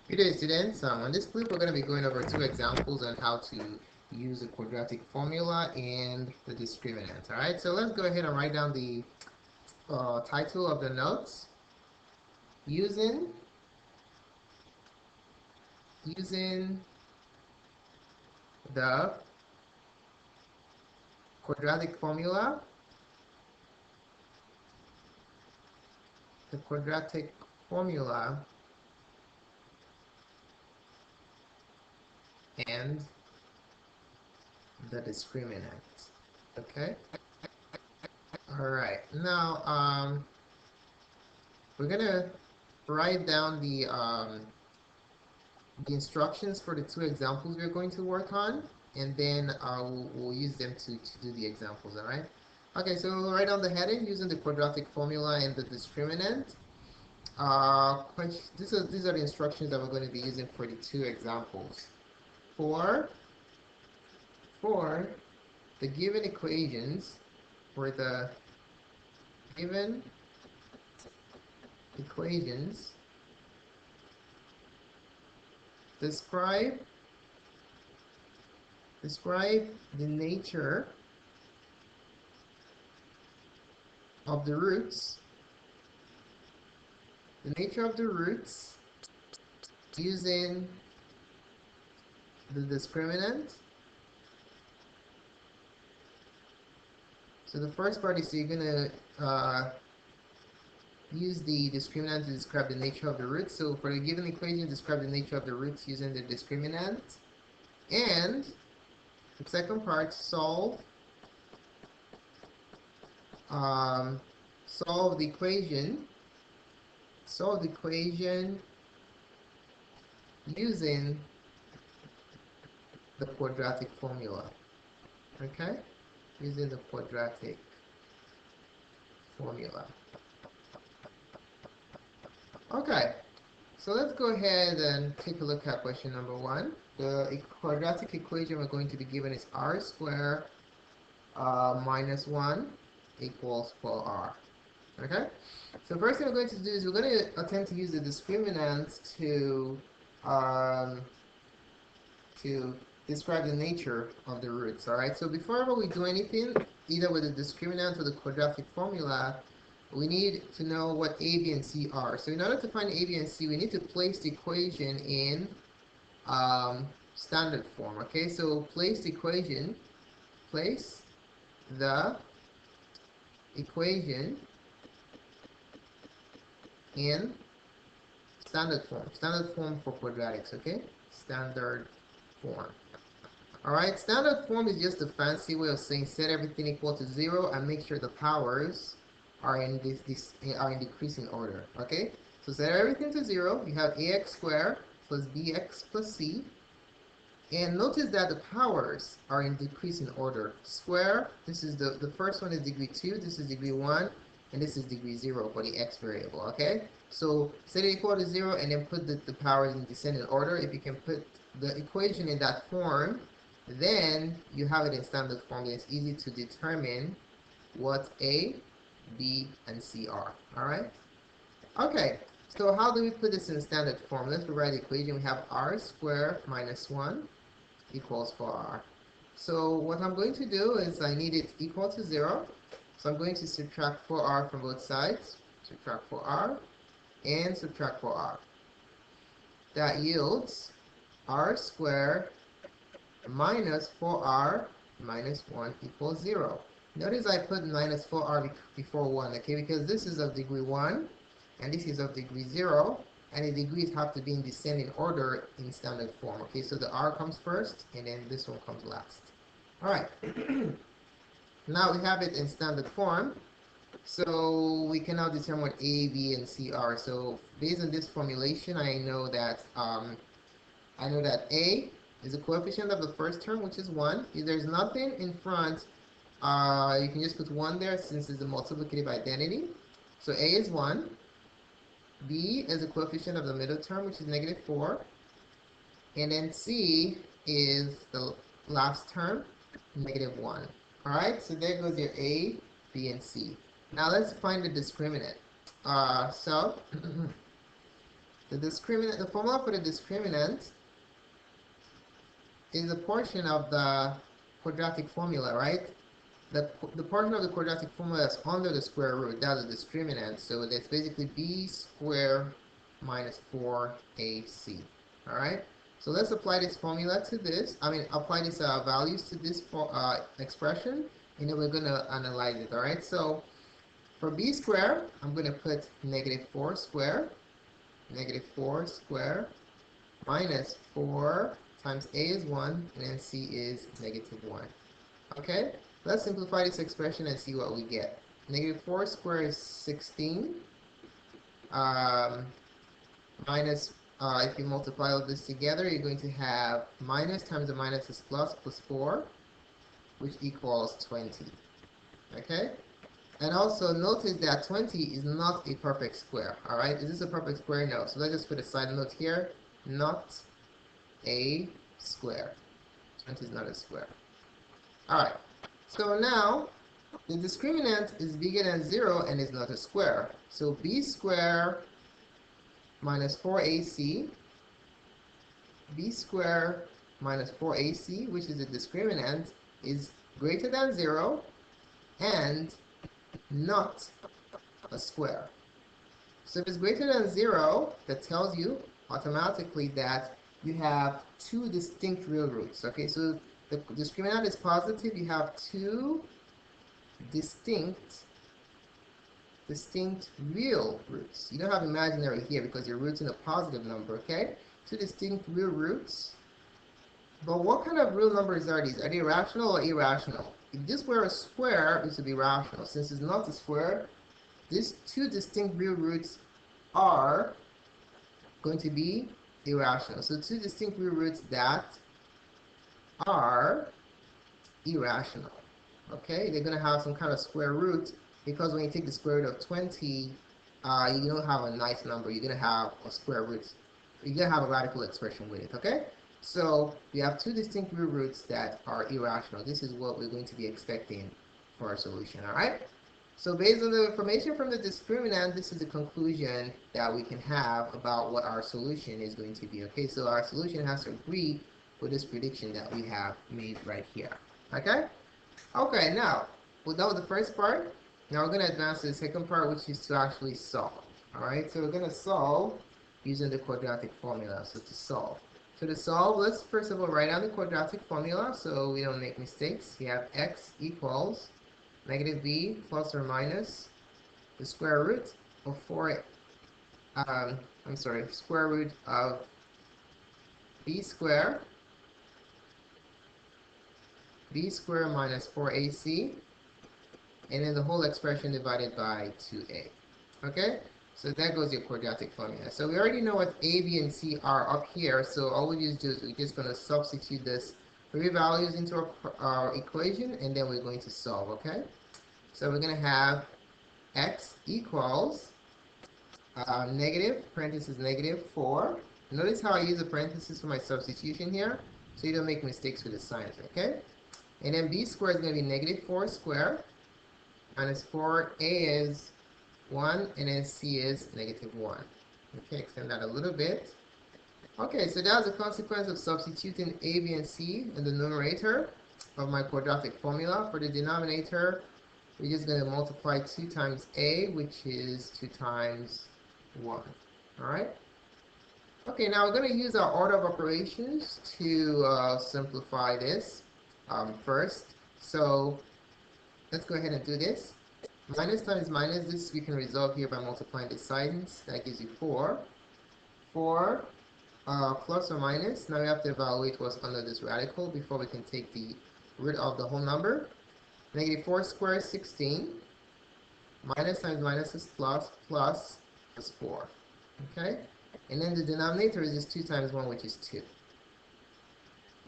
Good day, students. On this clip, we're going to be going over two examples on how to use the quadratic formula and the discriminant. All right, so let's go ahead and write down the title of the notes. Using the quadratic formula, the quadratic formula and the discriminant. Okay. All right. Now, we're gonna write down the instructions for the two examples we're going to work on, and then we'll use them to do the examples. All right. Okay. So we'll write down the heading using the quadratic formula and the discriminant. These are the instructions that we're going to be using for the two examples. For the given equations, for the given equations, describe the nature of the roots, using the discriminant. So the first part is you're gonna use the discriminant to describe the nature of the roots. So for the given equation, describe the nature of the roots using the discriminant. And the second part, solve the equation using the quadratic formula. Okay, using the quadratic formula. Okay, so let's go ahead and take a look at question number one. The quadratic equation we're going to be given is r squared minus 1 equals 4r. Okay, so first thing we're going to do is we're going to attempt to use the discriminant to describe the nature of the roots. All right, so before we do anything, either with the discriminant or the quadratic formula, we need to know what a, b, and c are. So in order to find a, b, and c, we need to place the equation in standard form. Okay, so place the equation in standard form for quadratics. Okay, standard form. All right, standard form is just a fancy way of saying set everything equal to 0 and make sure the powers are in decreasing order. Okay, so set everything to 0. You have ax squared plus bx plus c, and notice that the powers are in decreasing order. Square, this is the first one is degree 2, this is degree 1, and this is degree 0 for the x variable. Okay, so set it equal to 0 and then put the powers in descending order. If you can put the equation in that form, then you have it in standard form. It's easy to determine what a, b, and c are. All right. Okay. So how do we put this in standard form? Let's rewrite the equation. We have r squared minus 1 equals 4r. So what I'm going to do is I need it equal to 0. So I'm going to subtract 4r from both sides. Subtract 4r and subtract 4r. That yields r squared minus 4r minus 1 equals 0. Notice I put minus 4r before 1, okay, because this is of degree 1 and this is of degree 0, and the degrees have to be in descending order in standard form. Okay, so the r comes first and then this one comes last. All right. Now we have it in standard form, so we can now determine what a, b, and c are. So based on this formulation, I know that a is the coefficient of the first term, which is 1. If there's nothing in front, you can just put 1 there since it's a multiplicative identity. So a is 1. B is the coefficient of the middle term, which is negative 4. And then c is the last term, negative 1. All right, so there goes your a, b, and c. Now let's find the discriminant. So The formula for the discriminant is a portion of the quadratic formula, right? The portion of the quadratic formula that's under the square root, that's the discriminant. So that's basically b squared minus 4ac. All right. So let's apply this formula to this. Apply these values to this expression, and then we're going to analyze it. All right. So for b squared, I'm going to put negative 4 squared minus 4 times a is 1, and then c is negative 1. Okay, let's simplify this expression and see what we get. Negative 4 squared is 16. Minus, if you multiply all this together, you're going to have minus times the minus is plus 4, which equals 20. Okay? And also notice that 20 is not a perfect square. Alright? Is this a perfect square? No. So let's just put a side note here. Not a square. 20 is not a square. Alright, so now the discriminant is bigger than 0 and is not a square. So b squared minus 4ac, which is the discriminant, is greater than 0 and not a square. So if it's greater than 0, that tells you automatically that you have two distinct real roots. Okay, so the discriminant is positive, you have two distinct real roots. You don't have imaginary here because you're rooting a positive number, okay? Two distinct real roots. But what kind of real numbers are these? Are they rational or irrational? If this were a square, this would be rational. Since it's not a square, these two distinct real roots are going to be irrational. So two distinct real roots that are irrational. Okay, they're going to have some kind of square root, because when you take the square root of 20, you don't have a nice number. You're going to have a square root. You're going to have a radical expression with it. Okay, so we have two distinct real roots that are irrational. This is what we're going to be expecting for our solution. All right, so based on the information from the discriminant, this is the conclusion that we can have about what our solution is going to be. Okay, so our solution has to agree with this prediction that we have made right here. Okay? Okay, now, we're done with the first part. Now we're going to advance to the second part, which is to actually solve. Alright, so we're going to solve using the quadratic formula. So to solve. So to solve, let's first of all write down the quadratic formula so we don't make mistakes. We have x equals negative b plus or minus the square root of square root of b squared minus 4ac, and then the whole expression divided by 2a. Okay, so that goes your quadratic formula. So we already know what a, b, and c are up here, so all we just do is we're just going to substitute this three values into our equation, and then we're going to solve. Okay, so we're going to have x equals negative, parenthesis negative 4. Notice how I use a parenthesis for my substitution here, so you don't make mistakes with the signs. Okay, and then b squared is going to be negative 4 squared minus 4a is 1, and then c is negative 1. Okay, extend that a little bit. Okay, so that's the consequence of substituting a, b, and c in the numerator of my quadratic formula. For the denominator, we're just going to multiply 2 times a, which is 2 times 1. Alright? Okay, now we're going to use our order of operations to simplify this first. So let's go ahead and do this. Minus times minus, this we can resolve here by multiplying the signs. That gives you 4. 4 plus or minus. Now we have to evaluate what's under this radical before we can take the root of the whole number. Negative 4 squared is 16. Minus times minus is plus. Plus is 4. Okay? And then the denominator is just 2 times 1, which is 2.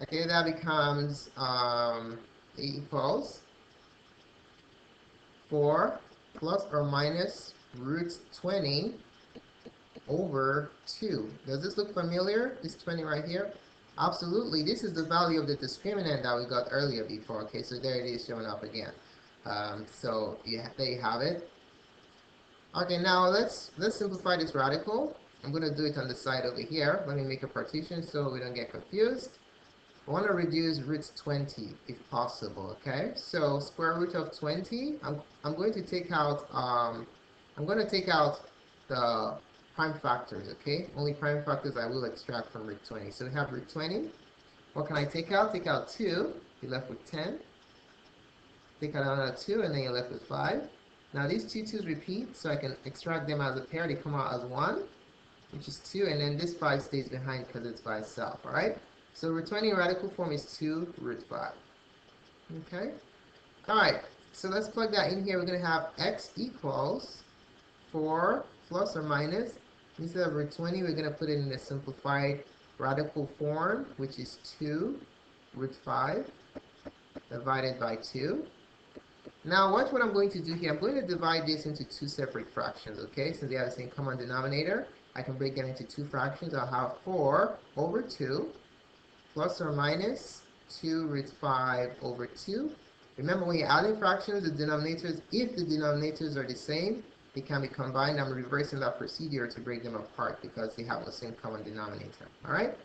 Okay, that becomes equals 4 plus or minus root 20 over 2. Does this look familiar? This 20 right here? Absolutely. This is the value of the discriminant that we got earlier before. Okay, so there it is showing up again. So yeah, there you have it. Okay, now let's simplify this radical, I'm going to do it on the side over here. Let me make a partition so we don't get confused. I want to reduce root 20 if possible, okay? So square root of 20, I'm going to take out the prime factors, okay? Only prime factors I will extract from root 20. So we have root 20. What can I take out? Take out 2, you're left with 10. Take out another 2, and then you're left with 5. Now these two 2's repeat, so I can extract them as a pair. They come out as 1, which is 2, and then this 5 stays behind because it's by itself, alright? So root 20 in radical form is 2 root 5. Okay? Alright, so let's plug that in here. We're going to have x equals 4 plus or minus. Instead of root 20, we're going to put it in the simplified radical form, which is 2 root 5 divided by 2. Now watch what I'm going to do here. I'm going to divide this into two separate fractions, okay? Since they have the same common denominator, I can break them into two fractions. I'll have 4 over 2 plus or minus 2 root 5 over 2. Remember, when you're adding fractions, the denominators, if the denominators are the same, they can be combined. I'm reversing that procedure to break them apart because they have the same common denominator. Alright?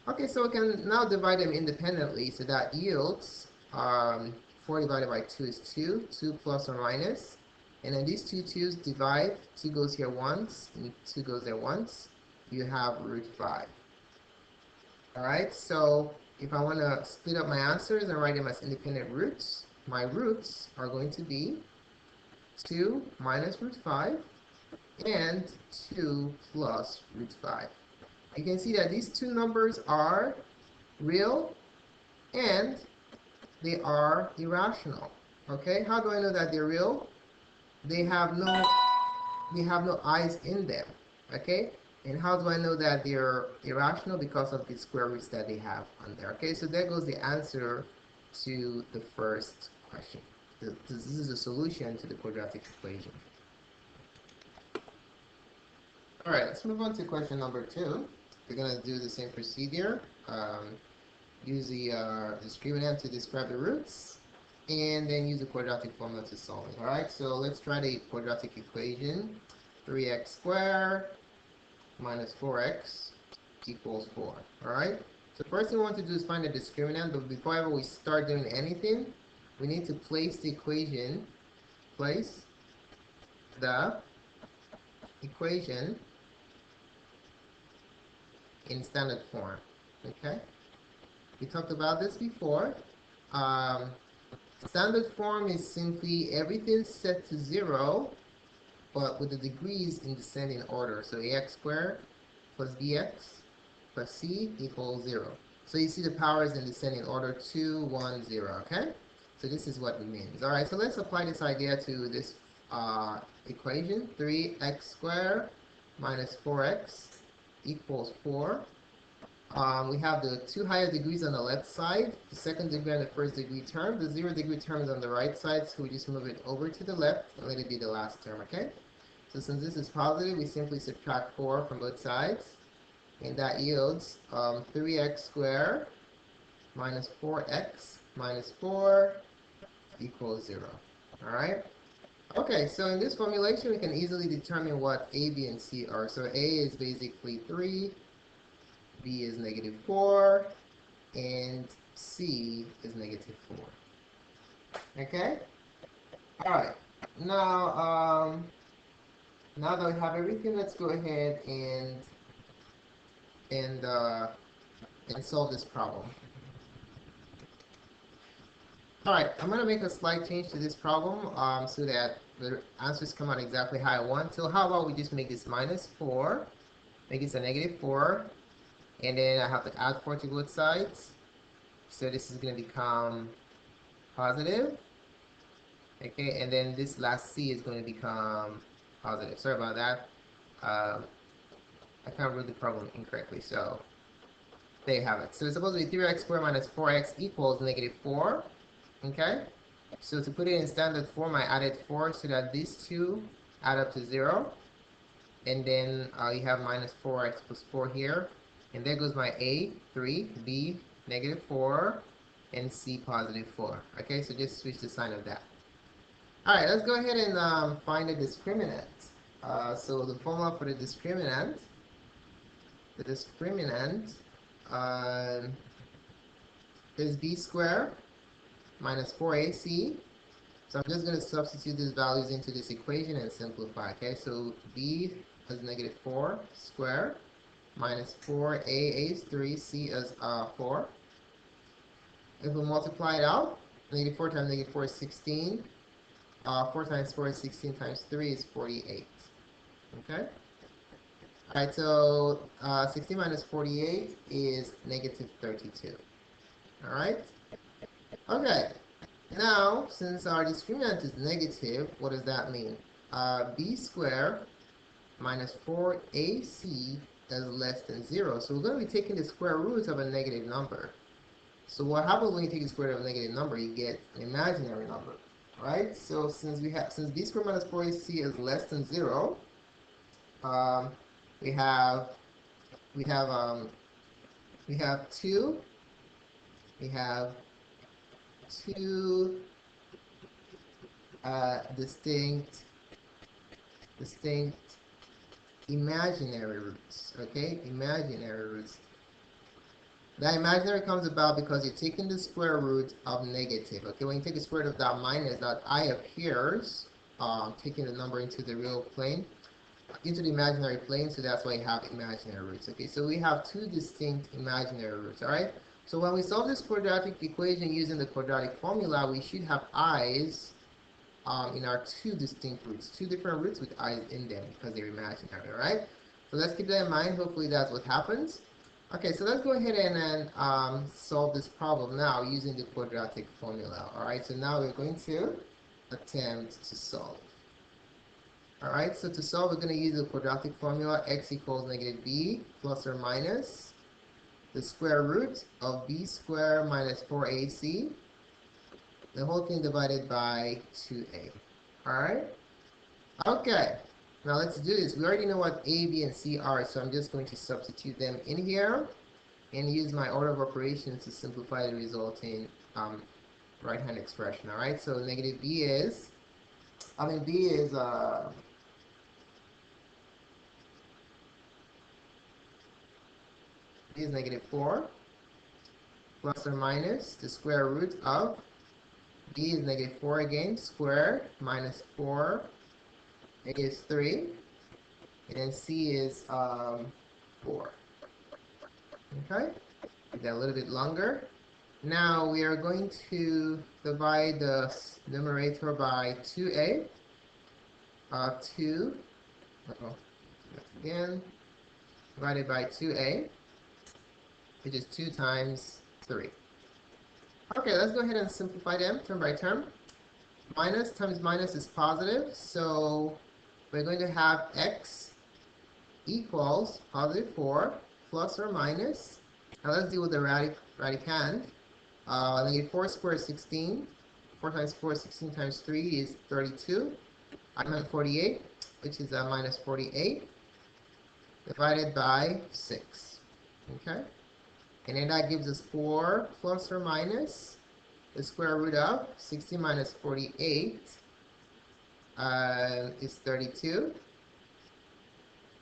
Okay, so we can now divide them independently. So that yields 4 divided by 2 is 2. 2 plus or minus. And then these two 2's divide. 2 goes here once, and 2 goes there once. You have root 5. Alright, so if I want to split up my answers and write them as independent roots, my roots are going to be 2 minus root 5 and 2 plus root 5. You can see that these two numbers are real and they are irrational. Okay, how do I know that they're real? They have no i's in them. Okay, and how do I know that they're irrational? Because of the square roots that they have on there. Okay, so there goes the answer to the first question. This is the solution to the quadratic equation. Alright, let's move on to question number 2. We're going to do the same procedure. Use the discriminant to describe the roots, and then use the quadratic formula to solve it. Alright, so let's try the quadratic equation. 3x squared minus 4x equals 4. Alright, so first thing we want to do is find the discriminant, but before ever we start doing anything, we need to place the equation, in standard form. Okay, we talked about this before. Standard form is simply everything set to 0, but with the degrees in descending order. So ax squared plus bx plus c equals 0. So you see the powers in descending order, 2, 1, 0. Okay, so this is what it means. Alright, so let's apply this idea to this equation. 3x squared minus 4x equals 4. We have the two higher degrees on the left side, the second degree and the first degree term. The 0 degree term is on the right side, so we just move it over to the left and let it be the last term, okay? So since this is positive, we simply subtract 4 from both sides, and that yields 3x squared minus 4x minus 4 equals 0. Alright? Okay, so in this formulation, we can easily determine what a, b, and c are. So a is basically 3, b is negative 4, and c is negative 4. Okay? Alright, now that we have everything, let's go ahead and solve this problem. Alright, I'm going to make a slight change to this problem so that the answers come out exactly how I want. So how about we just make this minus 4, make this a negative 4, and then I have to add 4 to both sides. So this is going to become positive. Okay, and then this last c is going to become positive. Sorry about that. I kind of wrote the problem incorrectly, so there you have it. So it's supposed to be 3x squared minus 4x equals negative 4. Okay, so to put it in standard form, I added 4 so that these two add up to 0. And then you have minus 4x plus 4 here. And there goes my a, 3, b, negative 4, and c, positive 4. Okay, so just switch the sign of that. Alright, let's go ahead and find the discriminant. So the formula for the discriminant the discriminant is b squared minus 4ac. So I'm just going to substitute these values into this equation and simplify. Okay, so b is negative 4 squared minus 4a is 3, c is 4. If we multiply it out, negative 4 times negative 4 is 16. 4 times 4 is 16 times 3 is 48. Okay? Alright, so 16 minus 48 is negative 32. Alright? Okay. Now, since our discriminant is negative, what does that mean? B squared minus 4ac is less than 0. So we're going to be taking the square root of a negative number. So what happens when you take the square root of a negative number? You get an imaginary number. Right? So since b squared minus 4ac is less than 0, we have 2 distinct imaginary roots. Okay, imaginary roots. That imaginary comes about because you're taking the square root of negative. Okay, when you take the square root of that minus, that I appears, taking the number into the real plane, into the imaginary plane, so that's why you have imaginary roots. Okay, so we have 2 distinct imaginary roots. All right, so when we solve this quadratic equation using the quadratic formula, we should have i's in our 2 distinct roots, 2 different roots with i's in them because they're imaginary. All right, so let's keep that in mind. Hopefully that's what happens. Okay, so let's go ahead and solve this problem now using the quadratic formula. All right, so now we're going to attempt to solve. All right, so to solve, we're going to use the quadratic formula. X equals negative b plus or minus the square root of b squared minus 4ac, the whole thing divided by 2a. All right, okay. Now let's do this. We already know what a, b, and c are, so I'm just going to substitute them in here and use my order of operations to simplify the resulting right-hand expression. All right, so negative b is negative 4 plus or minus the square root of b is negative 4 again squared minus 4 is 3, and then c is 4. Okay, make that a little bit longer. Now we are going to divide the numerator by 2a. 2 again divided by 2a, which is 2 times 3. Okay, let's go ahead and simplify them term by term. Minus times minus is positive, so we're going to have x equals positive 4 plus or minus. Now let's deal with the radicand. Negative 4 squared is 16. 4 times 4 is 16 times 3 is 32. I meant 48, which is minus 48 divided by 6. Okay? And then that gives us 4 plus or minus the square root of 16 minus 48 is 32.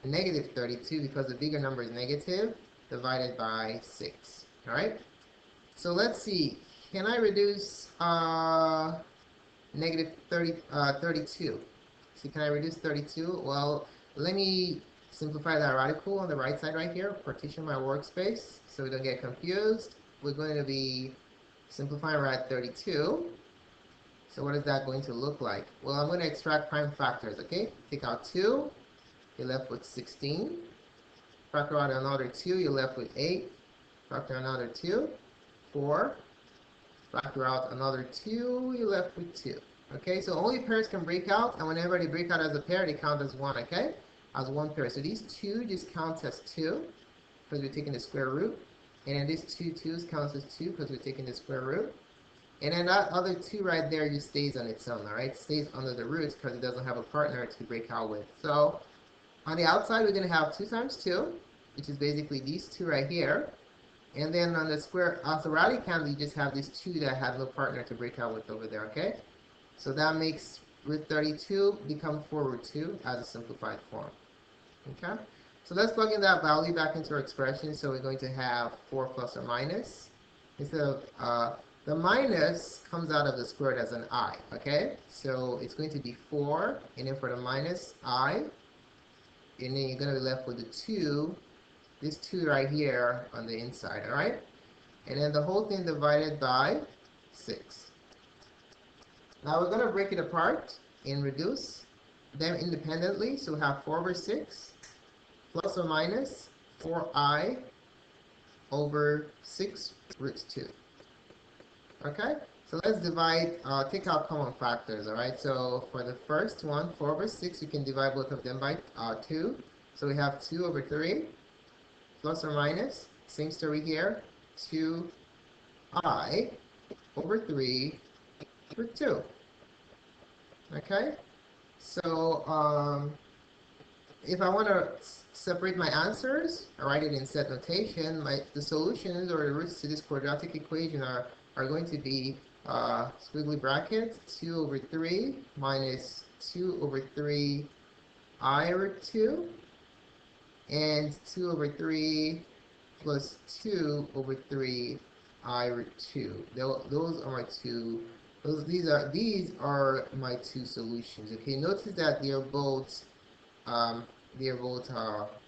Negative 32, because the bigger number is negative, divided by 6. All right? So let's see. Can I reduce negative 32? So can I reduce 32? Well, let me simplify that radical on the right side right here. Partition my workspace so we don't get confused. We're going to be simplifying rad 32. So what is that going to look like? Well, I'm going to extract prime factors, okay? Take out 2, you're left with 16. Factor out another 2, you're left with 8. Factor another 2, 4. Factor out another 2, you're left with 2. Okay, so only pairs can break out, and whenever they break out as a pair, they count as 1, okay? As one pair. So these 2 just count as 2, because we're taking the square root. And then these 2 2's counts as 2, because we're taking the square root. And then that other 2 right there just stays on its own, alright? Stays under the roots, because it doesn't have a partner to break out with. So, on the outside, we're going to have 2 times 2, which is basically these 2 right here. And then on the square, as a radicand, we just have these 2 that have no partner to break out with over there, okay? So that makes root 32 become 4 root 2 as a simplified form. Okay? So let's plug in that value back into our expression. So we're going to have 4 plus or minus. Instead of the minus comes out of the square root as an I, okay? So it's going to be 4, and then for the minus I, and then you're going to be left with the 2, this 2 right here on the inside, all right? And then the whole thing divided by 6. Now we're going to break it apart and reduce them independently. So we have 4 over 6 plus or minus 4I over 6 root 2. Okay, so let's divide, take out common factors, all right? So for the first one, 4 over 6, you can divide both of them by 2. So we have 2 over 3 plus or minus, same story here, 2I over 3 root 2. Okay, so if I want to separate my answers, I write it in set notation. The solutions or the roots to this quadratic equation are going to be squiggly brackets 2 over 3 minus 2 over 3 I root 2 and 2 over 3 plus 2 over 3 I root 2. Those are my two. These are my two solutions. Okay, notice that they are both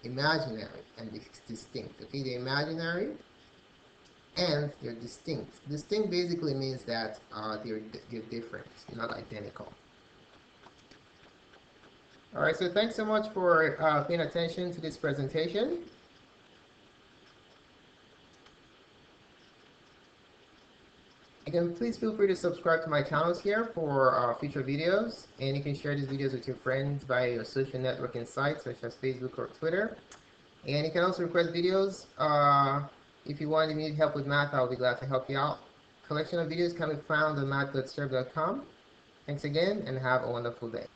imaginary and distinct. Okay, they're imaginary and they're distinct. Distinct basically means that they're different, not identical. All right, so thanks so much for paying attention to this presentation. Again, please feel free to subscribe to my channels here for future videos, and you can share these videos with your friends via your social networking sites such as Facebook or Twitter. And you can also request videos. If you want immediate help with math, I'll be glad to help you out. Collection of videos can be found on mathgotserved.com. Thanks again, and have a wonderful day.